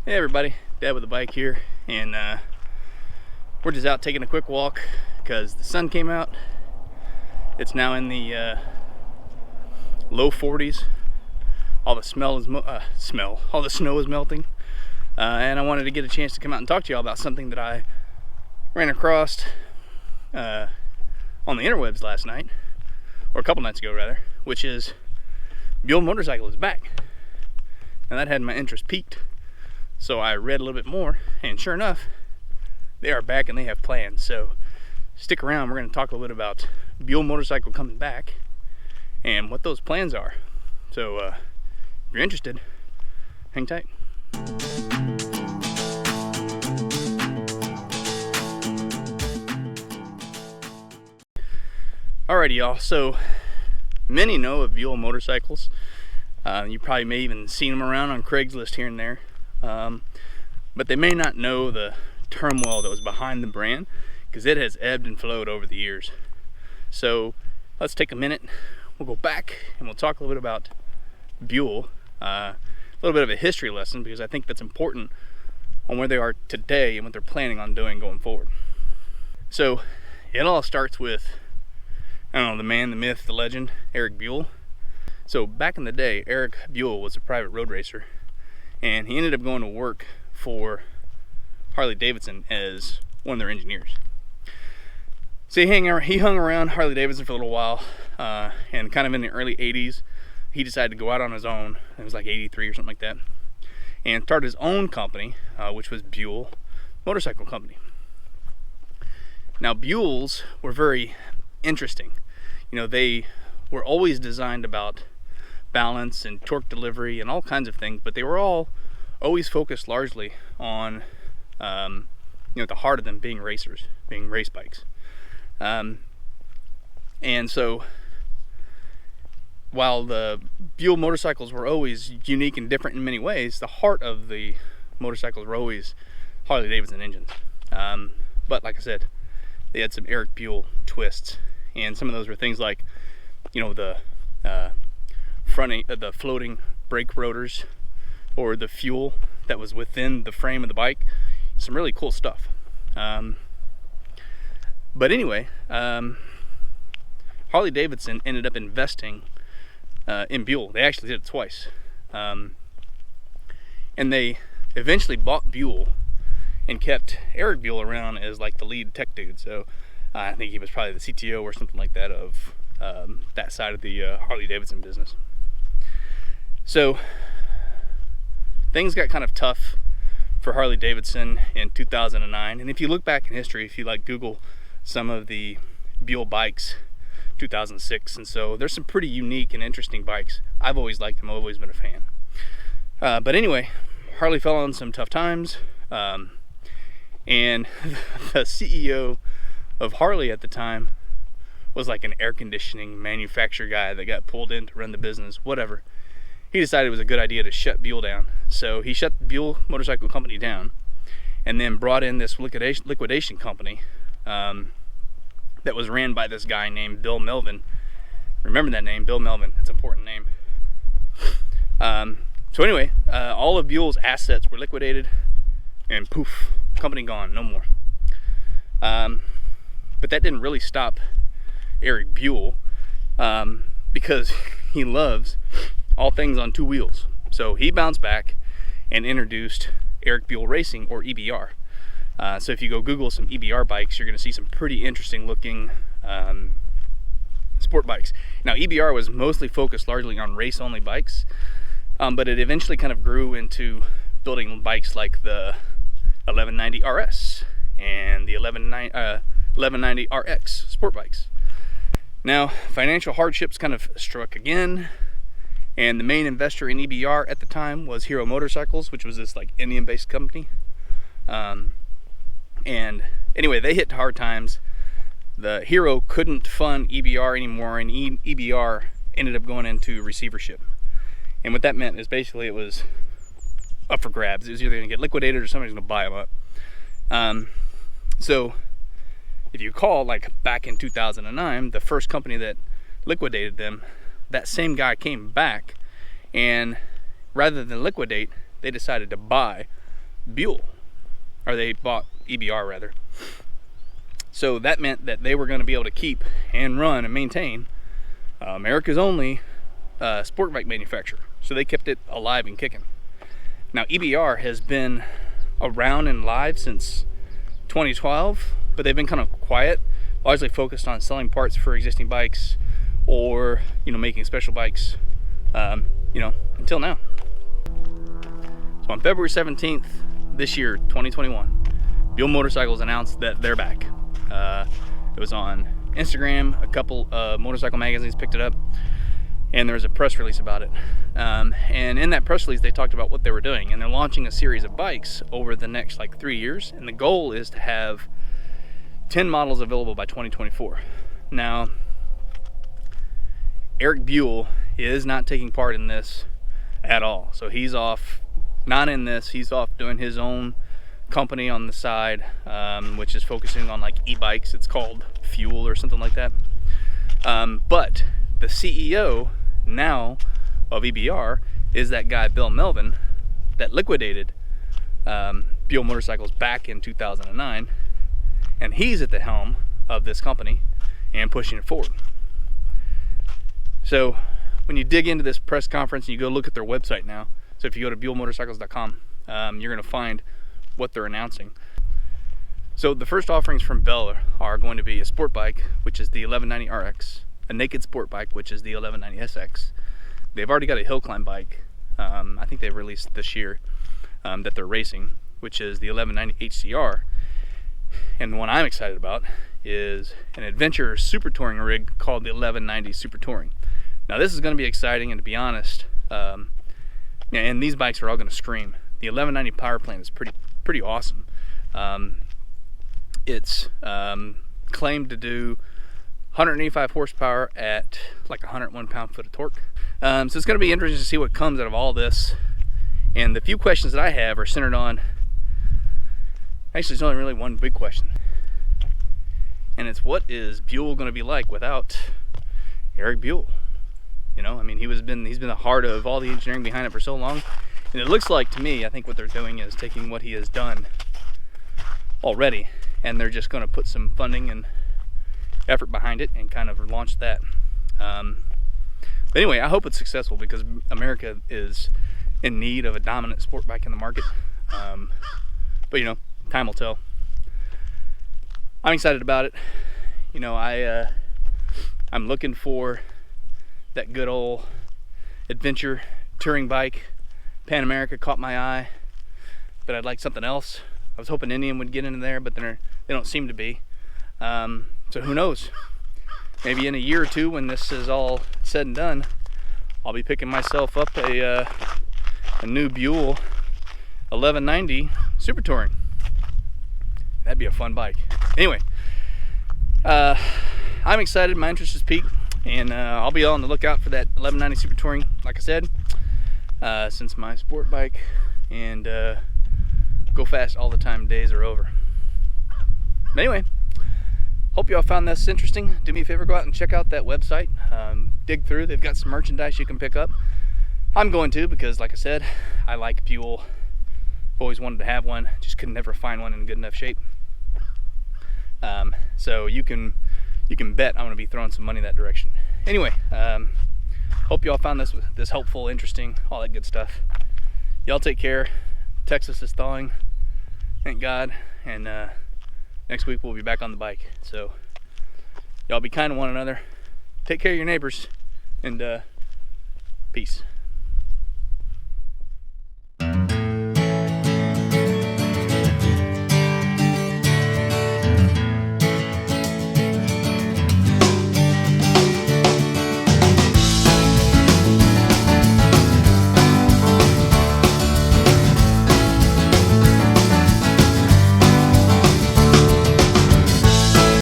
Hey everybody, Dad with a bike here, and we're just out taking a quick walk because the sun came out. It's now in the low 40s. All the snow is melting, and I wanted to get a chance to come out and talk to y'all about something that I ran across on the interwebs last night, or a couple nights ago rather, which is Buell Motorcycle is back. And that had my interest peaked. So I read a little bit more, and sure enough, they are back and they have plans. So stick around, we're going to talk a little bit about Buell Motorcycle coming back and what those plans are. So if you're interested, hang tight. Alrighty y'all, so many know of Buell Motorcycles. You probably may even seen them around on Craigslist here and there. But they may not know the turmoil that was behind the brand, because it has ebbed and flowed over the years. So let's take a minute, we'll go back and we'll talk a little bit about Buell, a little bit of a history lesson, because I think that's important on where they are today and what they're planning on doing going forward. So it all starts with, I don't know, the man, the myth, the legend, Erik Buell. So back in the day, Erik Buell was a private road racer, and he ended up going to work for Harley Davidson as one of their engineers. So he hung around Harley Davidson for a little while, and kind of in the early 80s, he decided to go out on his own. It was like 83 or something like that, and started his own company, which was Buell Motorcycle Company. Now Buells were very interesting. You know, they were always designed about balance and torque delivery and all kinds of things, but they were all always focused largely on the heart of them being racers, being race bikes. And so while the Buell motorcycles were always unique and different in many ways, the heart of the motorcycles were always Harley Davidson engines. But like I said, they had some Erik Buell twists, and some of those were things like, you know, the floating brake rotors, or the fuel that was within the frame of the bike. Some really cool stuff. But anyway, Harley Davidson ended up investing in Buell. They actually did it twice. And they eventually bought Buell and kept Erik Buell around as like the lead tech dude. So I think he was probably the CTO or something like that of that side of the Harley Davidson business. So things got kind of tough for Harley Davidson in 2009. And if you look back in history, if you like Google some of the Buell bikes, 2006, and so there's some pretty unique and interesting bikes. I've always liked them, I've always been a fan. But anyway, Harley fell on some tough times, and the CEO of Harley at the time was like an air conditioning manufacturer guy that got pulled in to run the business, whatever. He decided it was a good idea to shut Buell down. So he shut the Buell Motorcycle Company down, and then brought in this liquidation company that was ran by this guy named Bill Melvin. Remember that name, Bill Melvin. It's an important name. So anyway, all of Buell's assets were liquidated, and poof, company gone, no more. But that didn't really stop Erik Buell, because he loves all things on two wheels. So he bounced back and introduced Erik Buell Racing, or EBR. So if you go Google some EBR bikes, you're going to see some pretty interesting looking sport bikes. Now EBR was mostly focused largely on race only bikes, but it eventually kind of grew into building bikes like the 1190 RS and the 1190 RX sport bikes. Now financial hardships kind of struck again, and the main investor in EBR at the time was Hero Motorcycles, which was this like Indian-based company. And anyway, they hit hard times. The Hero couldn't fund EBR anymore, and EBR ended up going into receivership. And what that meant is basically it was up for grabs. It was either going to get liquidated or somebody's going to buy them up. So if you recall, like back in 2009, the first company that liquidated them, that same guy came back, and rather than liquidate, they decided to buy Buell, or they bought EBR rather. So that meant that they were going to be able to keep and run and maintain America's only sport bike manufacturer. So they kept it alive and kicking. Now EBR has been around and live since 2012, but they've been kind of quiet, largely focused on selling parts for existing bikes, or making special bikes, until now. So on February 17th this year, 2021, Buell Motorcycles announced that they're back. It was on Instagram. A couple motorcycle magazines picked it up, and there was a press release about it. And in that press release, they talked about what they were doing, and they're launching a series of bikes over the next 3 years, and the goal is to have 10 models available by 2024. Now, Erik Buell is not taking part in this at all. So he's off, not in this. He's off doing his own company on the side, which is focusing on e-bikes. It's called Fuel or something like that. But the CEO now of EBR is that guy Bill Melvin that liquidated Buell Motorcycles back in 2009, and he's at the helm of this company and pushing it forward. So when you dig into this press conference and you go look at their website now, so if you go to buellmotorcycles.com, you're going to find what they're announcing. So the first offerings from Bell are going to be a sport bike, which is the 1190 RX, a naked sport bike, which is the 1190 SX. They've already got a hill climb bike, I think they released this year, that they're racing, which is the 1190 HCR. And the one I'm excited about is an adventure super touring rig called the 1190 Super Touring. Now this is going to be exciting, and to be honest, and these bikes are all going to scream. The 1190 power plant is pretty awesome. It's claimed to do 185 horsepower at 101 pound-foot of torque. So it's going to be interesting to see what comes out of all this. And the few questions that I have are centered on, actually there's only really one big question. And it's, what is Buell going to be like without Erik Buell? He's been the heart of all the engineering behind it for so long. And it looks like, to me, I think what they're doing is taking what he has done already, and they're just going to put some funding and effort behind it and kind of launch that. But anyway, I hope it's successful, because America is in need of a dominant sport bike in the market. But time will tell. I'm excited about it. I'm looking for that good old adventure touring bike. Pan America caught my eye, but I'd like something else. I was hoping Indian would get into there, but they don't seem to be. So who knows? Maybe in a year or two, when this is all said and done, I'll be picking myself up a new Buell 1190 Super Touring. That'd be a fun bike. Anyway, I'm excited. My interest is peaked, and I'll be on the lookout for that 1190 Super Touring, like I said, since my sport bike and go fast all the time days are over. But anyway, hope y'all found this interesting. Do me a favor, go out and check out that website. Dig through. They've got some merchandise you can pick up. I'm going to, because like I said, I like Buell. I've always wanted to have one, just could never find one in good enough shape. So you can bet I'm going to be throwing some money that direction. Anyway, hope y'all found this helpful, interesting, all that good stuff. Y'all take care. Texas is thawing, thank God, and next week we'll be back on the bike. So y'all be kind to one another, take care of your neighbors, and peace.